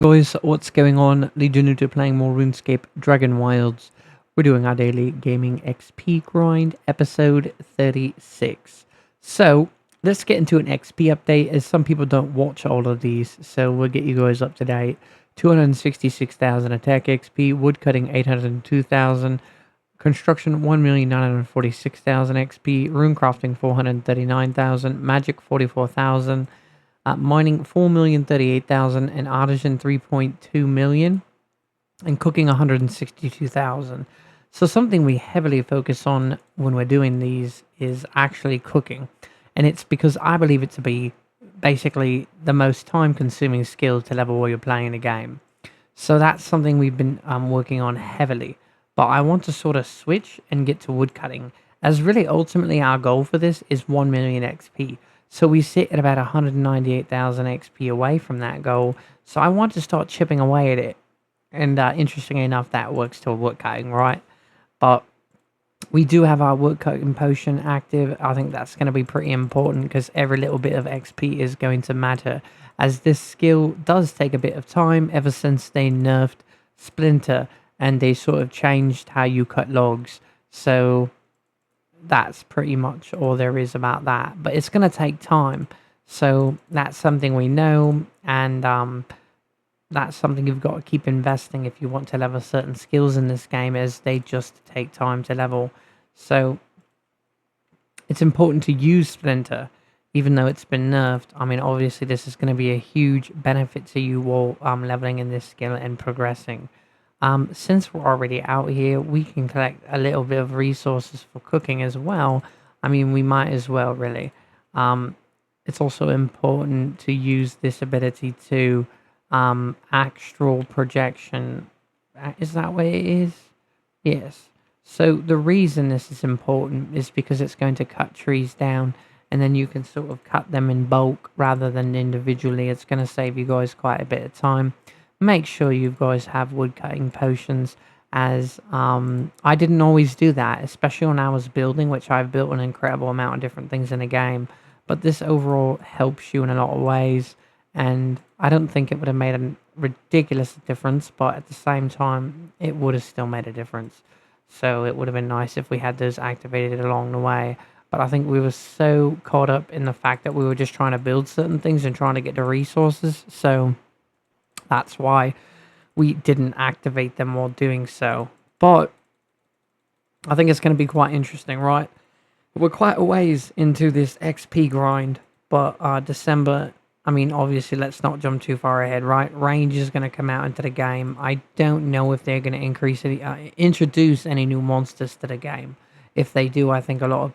Guys, what's going on? Legion to playing more RuneScape Dragonwilds. We're doing our daily gaming XP grind, episode 36. So, let's get into an XP update, as some people don't watch all of these, so we'll get you guys up to date. 266,000 attack XP, woodcutting 802,000, construction 1,946,000 XP, runecrafting 439,000, magic 44,000, mining 4,038,000 and artisan 3.2 million and cooking 162,000. So something we heavily focus on when we're doing these is actually cooking, and it's because I believe it to be basically the most time consuming skill to level while you're playing a game. So that's something we've been working on heavily, but I want to sort of switch and get to woodcutting, as really ultimately our goal for this is 1 million XP. So we sit at about 198,000 XP away from that goal. So I want to start chipping away at it. And interestingly enough, that works to woodcutting, right? But we do have our woodcutting potion active. I think that's going to be pretty important because every little bit of XP is going to matter, as this skill does take a bit of time ever since they nerfed Splinter and they sort of changed how you cut logs. So that's pretty much all there is about that, but it's going to take time. So that's something we know, and that's something you've got to keep investing if you want to level certain skills in this game, as they just take time to level. So it's important to use Splinter even though it's been nerfed. I mean, obviously this is going to be a huge benefit to you while leveling in this skill and progressing. Since we're already out here, we can collect a little bit of resources for cooking as well. I mean, we might as well, really. It's also important to use this ability to astral projection. Is that what it is? Yes. So the reason this is important is because it's going to cut trees down, and then you can sort of cut them in bulk rather than individually. It's going to save you guys quite a bit of time. Make sure you guys have wood cutting potions, as I didn't always do that, especially when I was building, which I've built an incredible amount of different things in the game. But this overall helps you in a lot of ways, and I don't think it would have made a ridiculous difference, but at the same time, it would have still made a difference. So it would have been nice if we had those activated along the way. But I think we were so caught up in the fact that we were just trying to build certain things and trying to get the resources. So that's why we didn't activate them while doing so. But I think it's going to be quite interesting, right? We're quite a ways into this XP grind, but December, I mean, obviously, let's not jump too far ahead, right? Range is going to come out into the game. I don't know if they're going to introduce any new monsters to the game. If they do, I think a lot of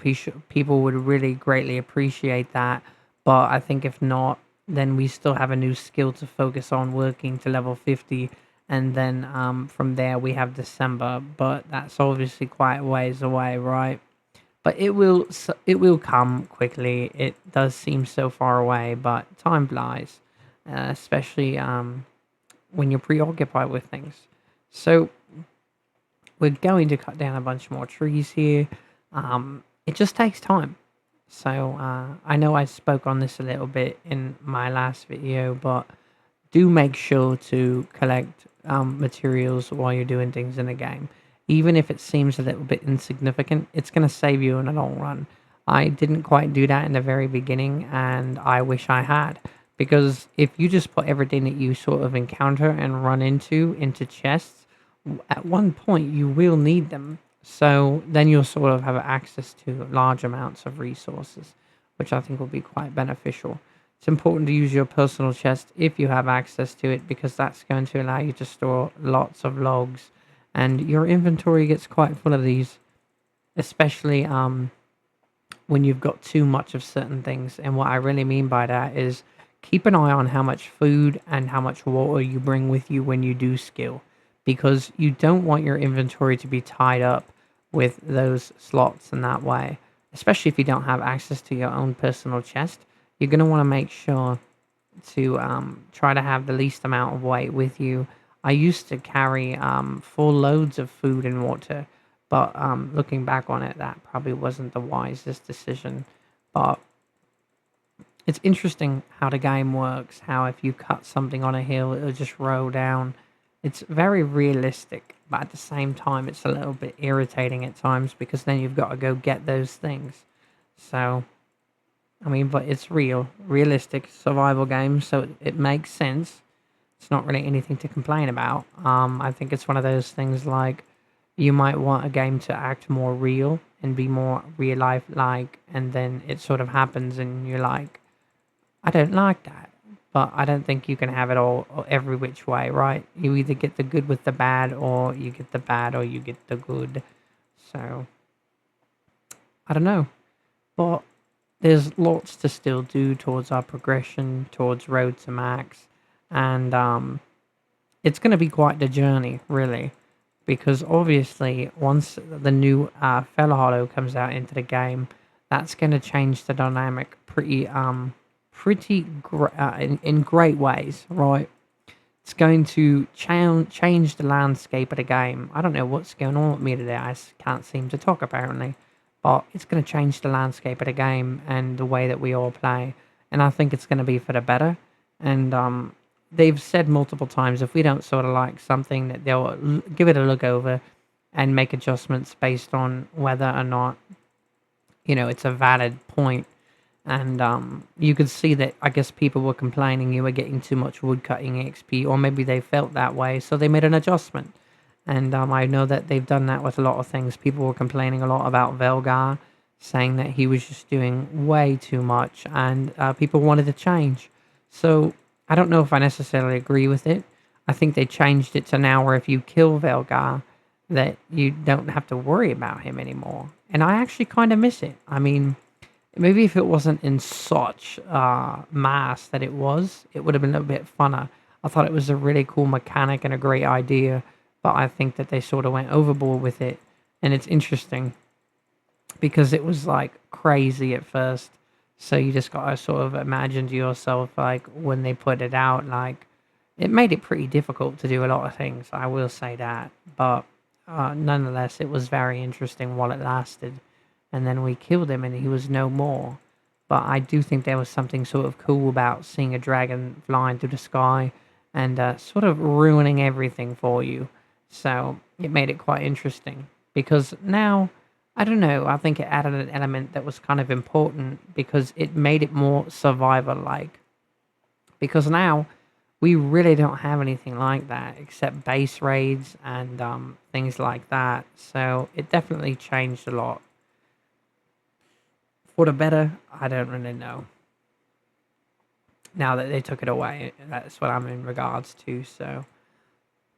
people would really greatly appreciate that. But I think if not, then we still have a new skill to focus on working to level 50. And then from there, we have December. But that's obviously quite a ways away, right? But it will come quickly. It does seem so far away, but time flies, especially when you're preoccupied with things. So we're going to cut down a bunch more trees here. It just takes time. So I know I spoke on this a little bit in my last video, but do make sure to collect materials while you're doing things in the game. Even if it seems a little bit insignificant, it's going to save you in the long run. I didn't quite do that in the very beginning, and I wish I had. Because if you just put everything that you sort of encounter and run into chests, at one point you will need them. So then you'll sort of have access to large amounts of resources, which I think will be quite beneficial. It's important to use your personal chest if you have access to it, because that's going to allow you to store lots of logs. And your inventory gets quite full of these, especially when you've got too much of certain things. And what I really mean by that is keep an eye on how much food and how much water you bring with you when you do skill, because you don't want your inventory to be tied up with those slots in that way, especially if you don't have access to your own personal chest. You're going to want to make sure to try to have the least amount of weight with you. I used to carry full loads of food and water, but looking back on it, that probably wasn't the wisest decision. But It's interesting how the game works, how if you cut something on a hill, it'll just roll down. It's very realistic, but at the same time, it's a little bit irritating at times because then you've got to go get those things. So, I mean, but it's realistic survival game, so it makes sense. It's not really anything to complain about. I think it's one of those things like you might want a game to act more real and be more real life like, and then it sort of happens, and you're like, I don't like that. But I don't think you can have it all every which way, right? You either get the good with the bad, or you get the bad, or you get the good. So I don't know, but there's lots to still do towards our progression towards road to max, and it's going to be quite the journey, really, because obviously once the new Fella Hollow comes out into the game, that's going to change the dynamic in great ways, right? It's going to change the landscape of the game. I don't know what's going on with me today. Can't seem to talk apparently, but it's going to change the landscape of the game and the way that we all play. And I think it's going to be for the better. And they've said multiple times if we don't sort of like something, that they'll give it a look over and make adjustments based on whether or not it's a valid point. And you could see that I guess people were complaining you were getting too much wood cutting XP, or maybe they felt that way, so they made an adjustment. And I know that they've done that with a lot of things. People were complaining a lot about Velgar, saying that he was just doing way too much, and people wanted to change. So I don't know if I necessarily agree with it. I think they changed it to now where if you kill Velgar, that you don't have to worry about him anymore. And I actually kind of miss it. I mean, maybe if it wasn't in such mass that it would have been a little bit funner. I thought it was a really cool mechanic and a great idea, but I think that they sort of went overboard with it. And it's interesting because it was like crazy at first. So you just got to sort of imagine to yourself, like when they put it out, like it made it pretty difficult to do a lot of things. I will say that. But nonetheless, it was very interesting while it lasted. And then we killed him and he was no more. But I do think there was something sort of cool about seeing a dragon flying through the sky and sort of ruining everything for you. So it made it quite interesting. Because now, I don't know, I think it added an element that was kind of important because it made it more survivor-like. Because now, we really don't have anything like that except base raids and things like that. So it definitely changed a lot. For the better, I don't really know. Now that they took it away, that's what I'm in regards to. So,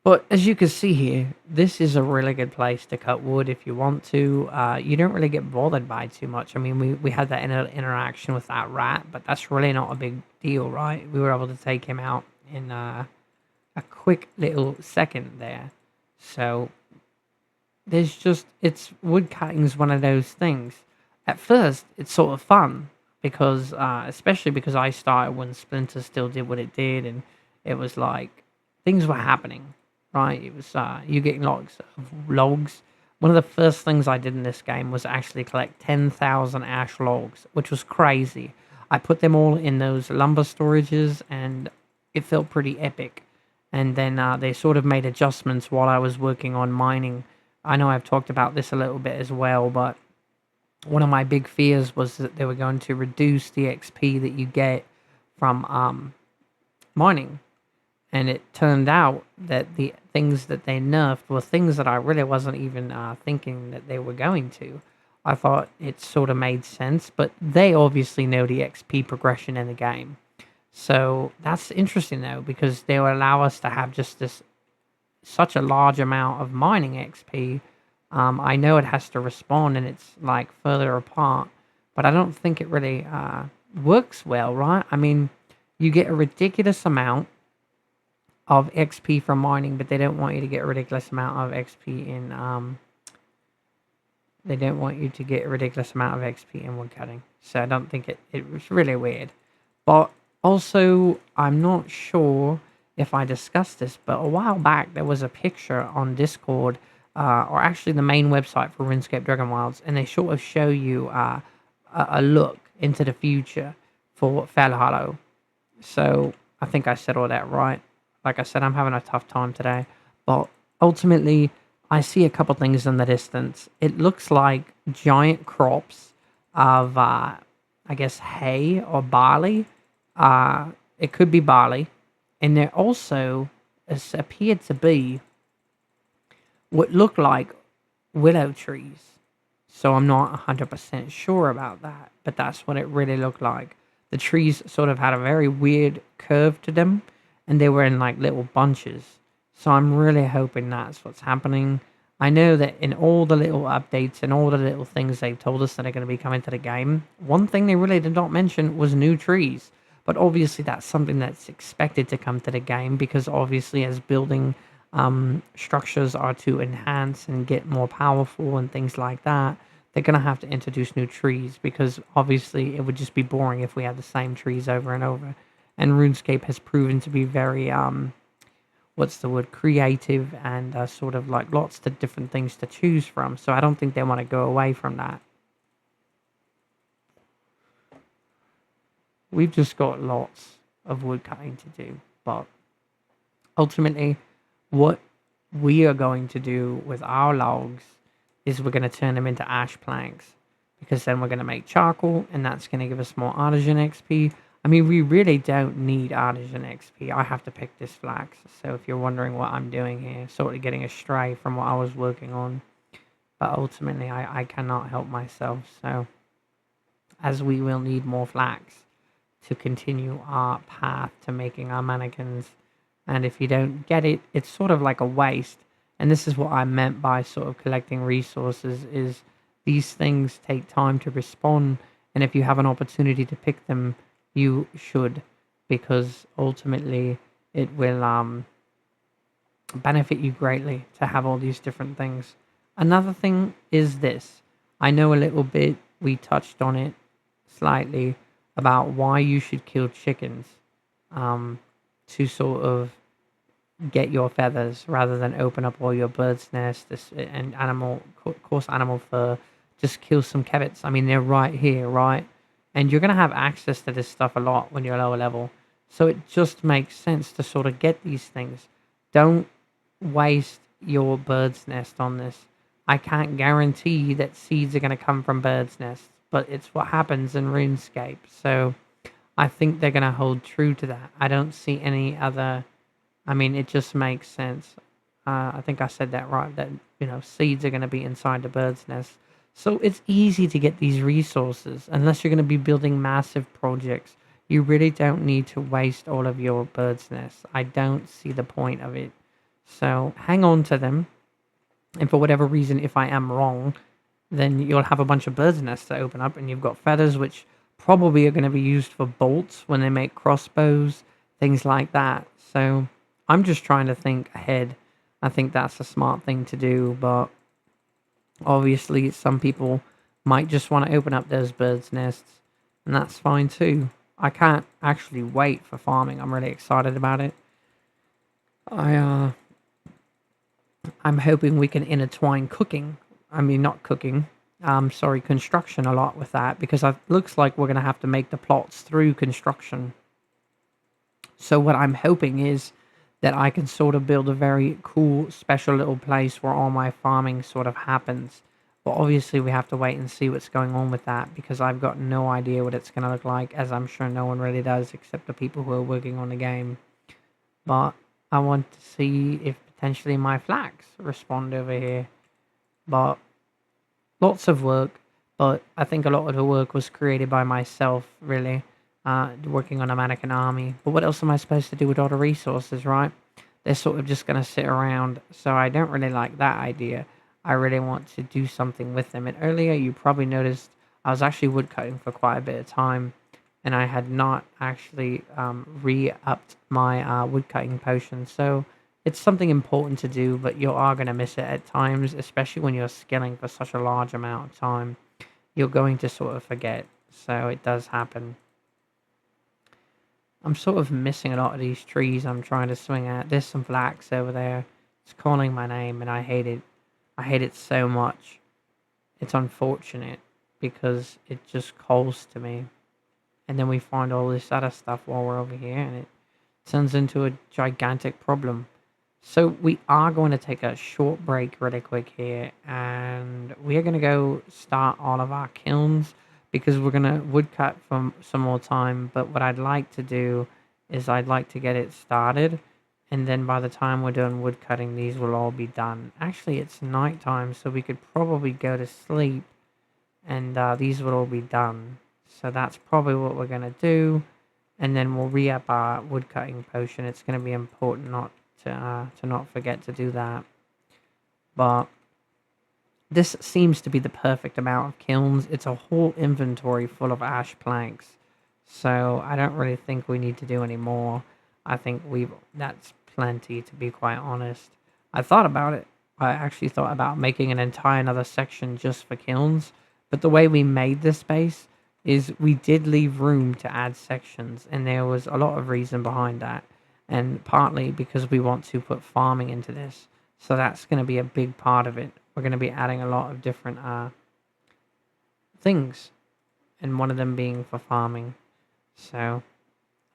but as you can see here, this is a really good place to cut wood if you want to. You don't really get bothered by too much. I mean, we had that interaction with that rat, but that's really not a big deal, right? We were able to take him out in a quick little second there. So it's wood cutting is one of those things. At first, it's sort of fun because, especially because I started when Splinter still did what it did, and it was like things were happening, right? It was you getting logs of logs. One of the first things I did in this game was actually collect 10,000 ash logs, which was crazy. I put them all in those lumber storages, and it felt pretty epic. And then they sort of made adjustments while I was working on mining. I know I've talked about this a little bit as well, but one of my big fears was that they were going to reduce the XP that you get from mining. And it turned out that the things that they nerfed were things that I really wasn't even thinking that they were going to. I thought it sort of made sense, but they obviously know the XP progression in the game. So that's interesting though, because they will allow us to have just such a large amount of mining XP. I know it has to respawn and it's like further apart, but I don't think it really works well, right? I mean, you get a ridiculous amount of XP from mining, but they don't want you to get a ridiculous amount of XP in they don't want you to get a ridiculous amount of XP in woodcutting. So I don't think it was really weird. But also, I'm not sure if I discussed this, but a while back there was a picture on Discord, or actually the main website for RuneScape Dragonwilds, and they sort of show you a look into the future for Fell Hollow. So I think I said all that right. Like I said, I'm having a tough time today. But ultimately, I see a couple things in the distance. It looks like giant crops of, I guess, hay or barley. It could be barley. And there also appeared to be what look like willow trees. So I'm not 100% sure about that, but that's what it really looked like. The trees sort of had a very weird curve to them, and they were in like little bunches. So I'm really hoping that's what's happening. I know that in all the little updates and all the little things they've told us that are going to be coming to the game, one thing they really did not mention was new trees. But obviously, that's something that's expected to come to the game because obviously, as building structures are to enhance and get more powerful and things like that, they're going to have to introduce new trees because obviously it would just be boring if we had the same trees over and over. And RuneScape has proven to be very, what's the word, creative and sort of like lots of different things to choose from. So I don't think they want to go away from that. We've just got lots of wood cutting to do, but ultimately, what we are going to do with our logs is we're going to turn them into ash planks because then we're going to make charcoal and that's going to give us more artisan XP. I mean, we really don't need artisan XP. I have to pick this flax. So if you're wondering what I'm doing here, sort of getting astray from what I was working on. But ultimately, I cannot help myself. So as we will need more flax to continue our path to making our mannequins. And if you don't get it, it's sort of like a waste. And this is what I meant by sort of collecting resources is these things take time to respawn. And if you have an opportunity to pick them, you should. Because ultimately, it will benefit you greatly to have all these different things. Another thing is this. I know a little bit, we touched on it slightly, about why you should kill chickens to sort of get your feathers rather than open up all your bird's nests and coarse animal fur. Just kill some kevets. I mean, they're right here, right? And you're going to have access to this stuff a lot when you're lower level. So it just makes sense to sort of get these things. Don't waste your bird's nest on this. I can't guarantee that seeds are going to come from bird's nests, but it's what happens in RuneScape. So I think they're going to hold true to that. I don't see any other... I mean, it just makes sense. I think I said that right, that, seeds are going to be inside the bird's nest. So it's easy to get these resources, unless you're going to be building massive projects. You really don't need to waste all of your bird's nests. I don't see the point of it. So hang on to them. And for whatever reason, if I am wrong, then you'll have a bunch of bird's nests to open up, and you've got feathers, which probably are going to be used for bolts when they make crossbows, things like that. So I'm just trying to think ahead. I think that's a smart thing to do, but obviously some people might just want to open up those bird's nests, and that's fine too. I can't actually wait for farming. I'm really excited about it. I'm hoping we can intertwine construction a lot with that, because it looks like we're going to have to make the plots through construction. So what I'm hoping is that I can sort of build a very cool, special little place where all my farming sort of happens. But obviously we have to wait and see what's going on with that, because I've got no idea what it's going to look like, as I'm sure no one really does except the people who are working on the game. But I want to see if potentially my flax respond over here. But lots of work, but I think a lot of the work was created by myself, really. Working on a mannequin army. But what else am I supposed to do with all the resources, right? They're sort of just going to sit around. So I don't really like that idea. I really want to do something with them. And earlier you probably noticed I was actually woodcutting for quite a bit of time. And I had not actually re-upped my woodcutting potion. So it's something important to do, but you are going to miss it at times, especially when you're skilling for such a large amount of time. You're going to sort of forget. So it does happen. I'm sort of missing a lot of these trees I'm trying to swing at. There's some flax over there. It's calling my name, and I hate it. I hate it so much. It's unfortunate because it just calls to me. and then we find all this other stuff while we're over here, and it turns into a gigantic problem. So we are going to take a short break really quick here, and we are going to go start all of our kilns because we're going to woodcut for some more time. But what I'd like to do is I'd like to get it started, and then by the time we're done woodcutting, these will all be done. Actually, it's nighttime, so we could probably go to sleep, and these will all be done. So that's probably what we're going to do, and then we'll re-up our woodcutting potion. It's going to be important not to not forget to do that. But this seems to be the perfect amount of kilns. It's a whole inventory full of ash planks, so I don't really think we need to do any more. I think that's plenty, to be quite honest. I thought about it. I actually thought about making an entire another section just for kilns, but the way we made this base is we did leave room to add sections, and there was a lot of reason behind that. And partly because we want to put farming into this. So that's going to be a big part of it. We're going to be adding a lot of different things. And one of them being for farming. So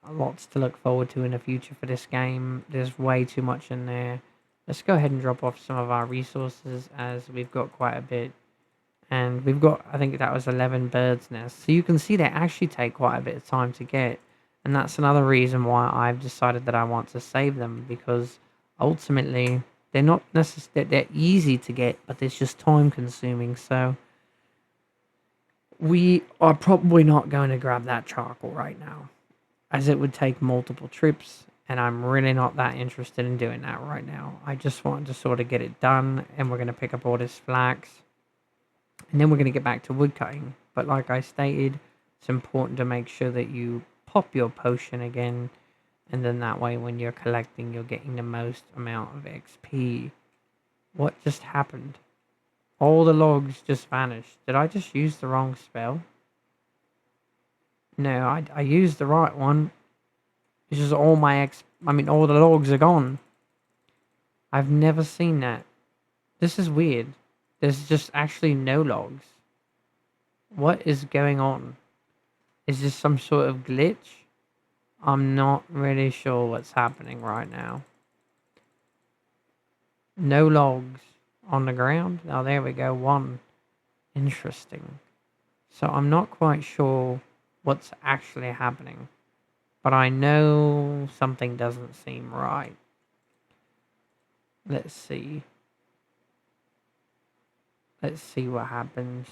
lots to look forward to in the future for this game. There's way too much in there. Let's go ahead and drop off some of our resources, as we've got quite a bit. And we've got, I think that was 11 birds' nests. So you can see they actually take quite a bit of time to get. And that's another reason why I've decided that I want to save them, because ultimately they're not necessarily, they're easy to get, but it's just time consuming. So we are probably not going to grab that charcoal right now, as it would take multiple trips, and I'm really not that interested in doing that right now. I just want to sort of get it done, and we're going to pick up all this flax, and then we're going to get back to woodcutting. But like I stated, it's important to make sure that you pop your potion again, and then that way when you're collecting, you're getting the most amount of XP. What just happened? All the logs just vanished. Did I just use the wrong spell? No, I used the right one. It's just all all the logs are gone. I've never seen that. This is weird. There's just actually no logs. What is going on? Is this some sort of glitch? I'm not really sure what's happening right now. No logs on the ground. Oh, there we go. One. Interesting. So I'm not quite sure what's actually happening, but I know something doesn't seem right. Let's see. Let's see what happens.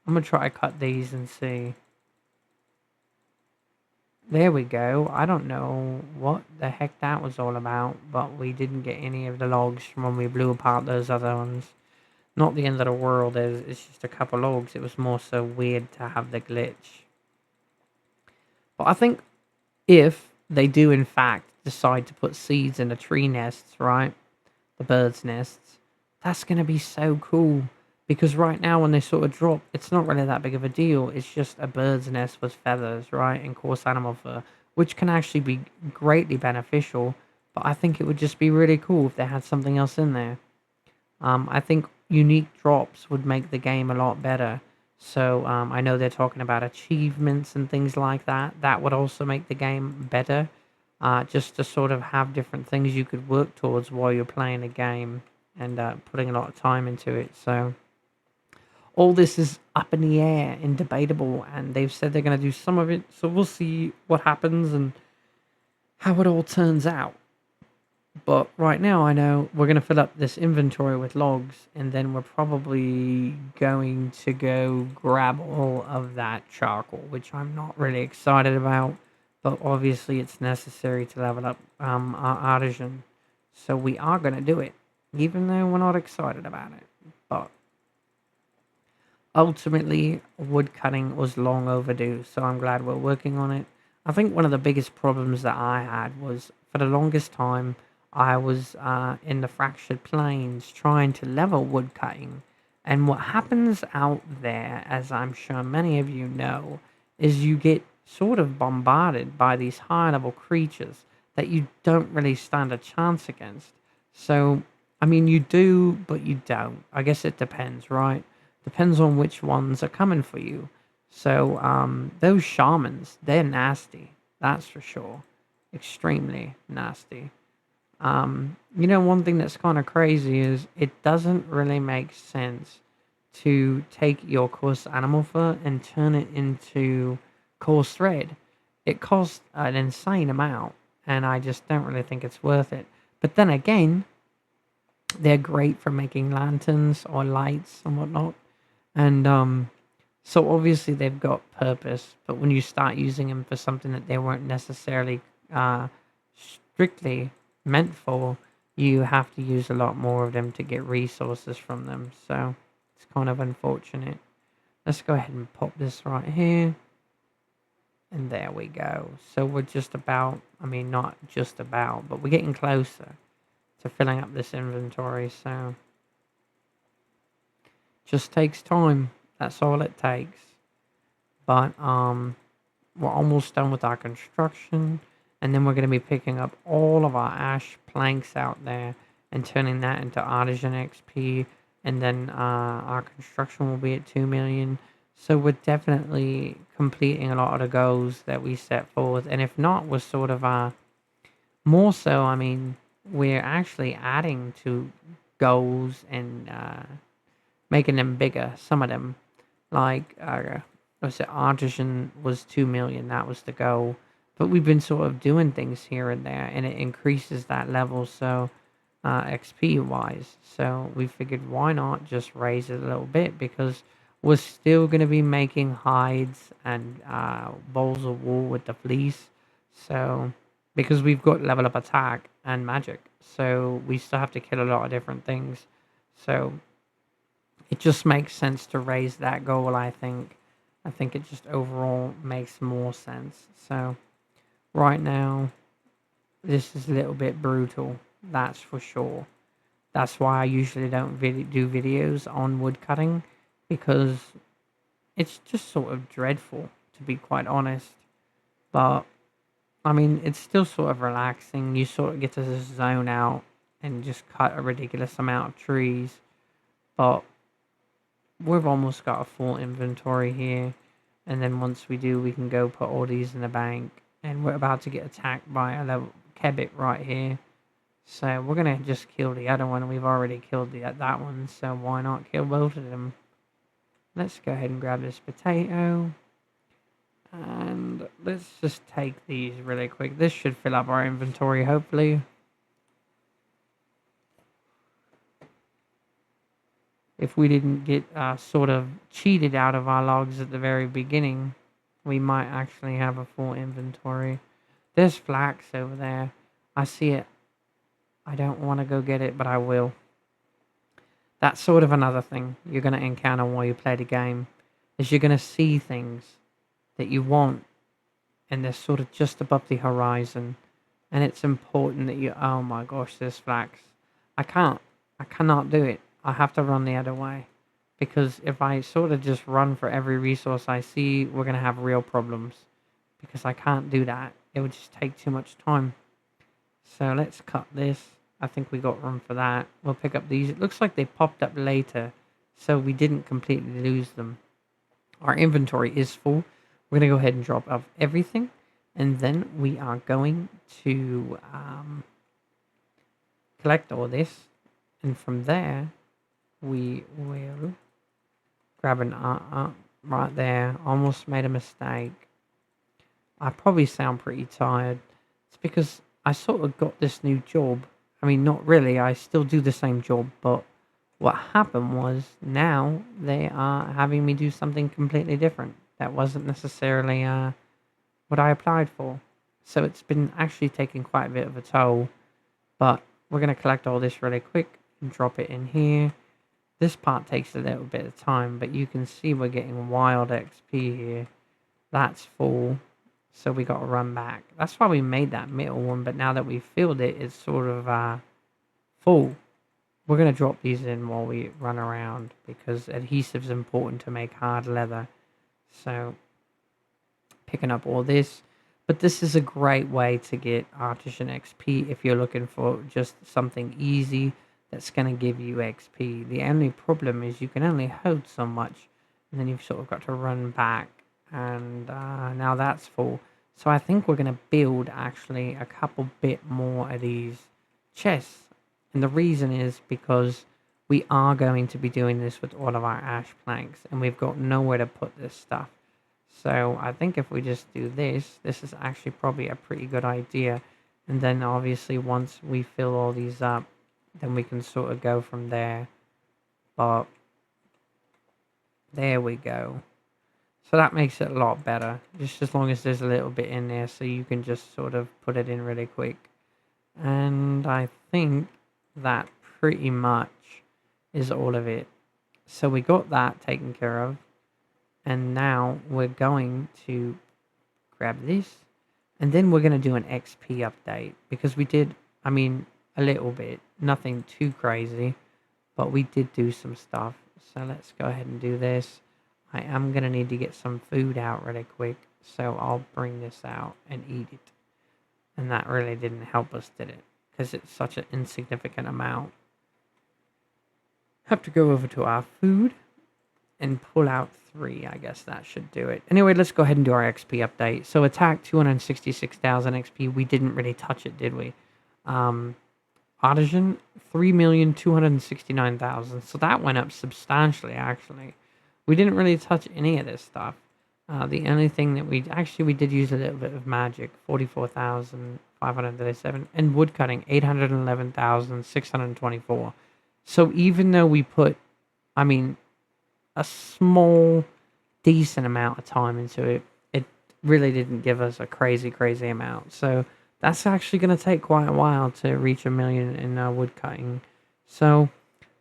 I'm going to try to cut these and see. There we go. I don't know what the heck that was all about, but we didn't get any of the logs from when we blew apart those other ones. Not the end of the world, it's just a couple logs. It was more so weird to have the glitch. But I think if they do in fact decide to put seeds in the tree nests, right? The birds' nests, that's going to be so cool. Because right now when they sort of drop, it's not really that big of a deal. It's just a bird's nest with feathers, right? And coarse animal fur, which can actually be greatly beneficial. But I think it would just be really cool if they had something else in there. I think unique drops would make the game a lot better. So I know they're talking about achievements and things like that. That would also make the game better. Just to sort of have different things you could work towards while you're playing the game. And putting a lot of time into it. So all this is up in the air and debatable, and they've said they're going to do some of it, so we'll see what happens and how it all turns out. But right now I know we're going to fill up this inventory with logs, and then we're probably going to go grab all of that charcoal, which I'm not really excited about, but obviously it's necessary to level up our artisan. So we are going to do it, even though we're not excited about it. But ultimately, woodcutting was long overdue, so I'm glad we're working on it. I think one of the biggest problems that I had was, for the longest time, I was in the fractured plains trying to level woodcutting. And what happens out there, as I'm sure many of you know, is you get sort of bombarded by these high-level creatures that you don't really stand a chance against. So, I mean, you do, but you don't. I guess it depends, right? Depends on which ones are coming for you. So those shamans, they're nasty. That's for sure. Extremely nasty. One thing that's kind of crazy is it doesn't really make sense to take your coarse animal fur and turn it into coarse thread. It costs an insane amount, and I just don't really think it's worth it. But then again, they're great for making lanterns or lights and whatnot. And so obviously they've got purpose, but when you start using them for something that they weren't necessarily strictly meant for, you have to use a lot more of them to get resources from them. So it's kind of unfortunate. Let's go ahead and pop this right here. And there we go. So we're just about, I mean, not just about, but we're getting closer to filling up this inventory. So just takes time. That's all it takes. But we're almost done with our construction, and then we're going to be picking up all of our ash planks out there and turning that into artisan XP, and then our construction will be at 2 million. So we're definitely completing a lot of the goals that we set forth, and if not, we're sort of more so, I mean, we're actually adding to goals and making them bigger. Some of them, like was it artisan was 2 million. That was the goal, but we've been sort of doing things here and there, and it increases that level. So XP wise, so we figured why not just raise it a little bit, because we're still going to be making hides and balls of wool with the fleece. So because we've got level up attack and magic, so we still have to kill a lot of different things. So it just makes sense to raise that goal, I think. I think it just overall makes more sense. So right now, this is a little bit brutal. That's for sure. That's why I usually don't do videos on woodcutting, because it's just sort of dreadful, to be quite honest. But I mean, it's still sort of relaxing. You sort of get to zone out and just cut a ridiculous amount of trees. But we've almost got a full inventory here, and then once we do, we can go put all these in the bank. And we're about to get attacked by a level Kebbit right here, so we're gonna just kill the other one. We've already killed that one, so why not kill both of them? Let's go ahead and grab this potato, and let's just take these really quick. This should fill up our inventory, hopefully. If we didn't get sort of cheated out of our logs at the very beginning, we might actually have a full inventory. There's flax over there. I see it. I don't want to go get it, but I will. That's sort of another thing you're going to encounter while you play the game, is you're going to see things that you want, and they're sort of just above the horizon. And it's important that you... Oh my gosh, there's flax. I cannot do it. I have to run the other way, because if I sort of just run for every resource I see, we're going to have real problems, because I can't do that. It would just take too much time. So let's cut this. I think we got room for that. We'll pick up these. It looks like they popped up later, so we didn't completely lose them. Our inventory is full. We're going to go ahead and drop off everything, and then we are going to collect all this, and from there we will grab an right there. Almost made a mistake. I probably sound pretty tired. It's because I sort of got this new job. I mean, not really. I still do the same job, but what happened was now they are having me do something completely different. That wasn't necessarily what I applied for. So it's been actually taking quite a bit of a toll. But we're going to collect all this really quick and drop it in here. This part takes a little bit of time, but you can see we're getting wild XP here. That's full, so we got to run back. That's why we made that middle one, but now that we filled it, it's sort of full. We're going to drop these in while we run around, because adhesive is important to make hard leather. So, picking up all this. But this is a great way to get Artisan XP if you're looking for just something easy that's going to give you XP. The only problem is you can only hold so much, and then you've sort of got to run back and now that's full. So I think we're going to build actually a couple bit more of these chests. And the reason is because we are going to be doing this with all of our ash planks, and we've got nowhere to put this stuff. So I think if we just do this, this is actually probably a pretty good idea. And then obviously once we fill all these up, then we can sort of go from there. But there we go. So that makes it a lot better, just as long as there's a little bit in there so you can just sort of put it in really quick. And I think that pretty much is all of it. So we got that taken care of. And now we're going to grab this. And then we're going to do an XP update. Because we did, I mean, a little bit. Nothing too crazy. But we did do some stuff. So let's go ahead and do this. I am going to need to get some food out really quick. So I'll bring this out and eat it. And that really didn't help us, did it? Because it's such an insignificant amount. Have to go over to our food and pull out 3. I guess that should do it. Anyway, let's go ahead and do our XP update. So attack 266,000 XP. We didn't really touch it, did we? Artisan 3,269,000. So that went up substantially, actually. We didn't really touch any of this stuff. The only thing that we did use a little bit of magic, 44,537, and woodcutting, 811,624. So even though we put, I mean, a small, decent amount of time into it, it really didn't give us a crazy amount. So that's actually going to take quite a while to reach 1 million in woodcutting. So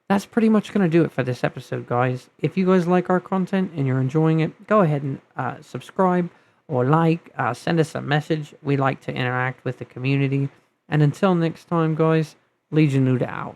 that's pretty much going to do it for this episode, guys. If you guys like our content and you're enjoying it, go ahead and subscribe or like, send us a message. We like to interact with the community. And until next time, guys, Legion Luda out.